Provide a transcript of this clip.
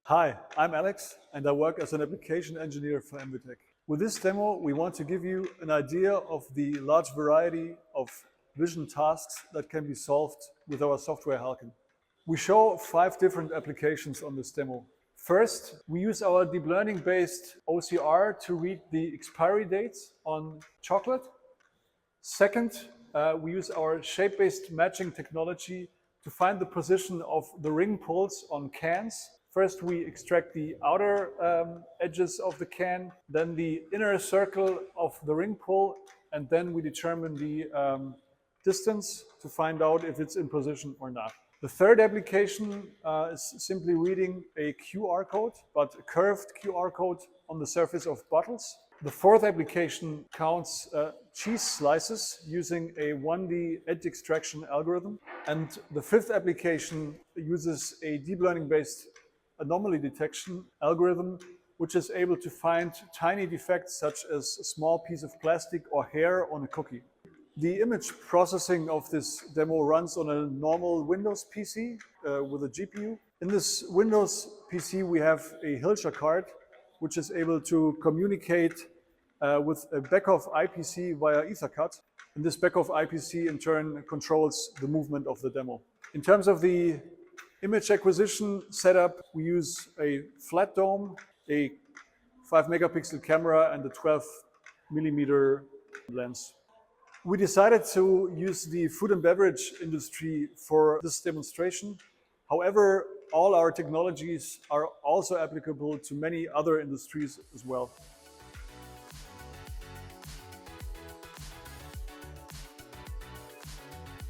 Hi, I'm Alex and I work as an application engineer for MVTec. With this demo, we want to give you an idea of the large variety of vision tasks that can be solved with our software HALCON. We show 5 different applications on this demo. First, we use our deep learning-based OCR to read the expiry dates on chocolate. Second, we use our shape-based matching technology to find the position of the ring pulls on cans. First, we extract the outer edges of the can, then the inner circle of the ring pull, and then we determine the distance to find out if it's in position or not. The third application is simply reading a QR code, but a curved QR code on the surface of bottles. The fourth application counts cheese slices using a 1D edge extraction algorithm. And the fifth application uses a deep learning-based anomaly detection algorithm, which is able to find tiny defects such as a small piece of plastic or hair on a cookie. The image processing of this demo runs on a normal Windows PC with a GPU. In this Windows PC, we have a Hilscher card, which is able to communicate with a back-of IPC via EtherCAT. And this back-of IPC in turn controls the movement of the demo. In terms of the image acquisition setup, we use a flat dome, a 5-megapixel camera, and a 12mm lens. We decided to use the food and beverage industry for this demonstration. However, all our technologies are also applicable to many other industries as well.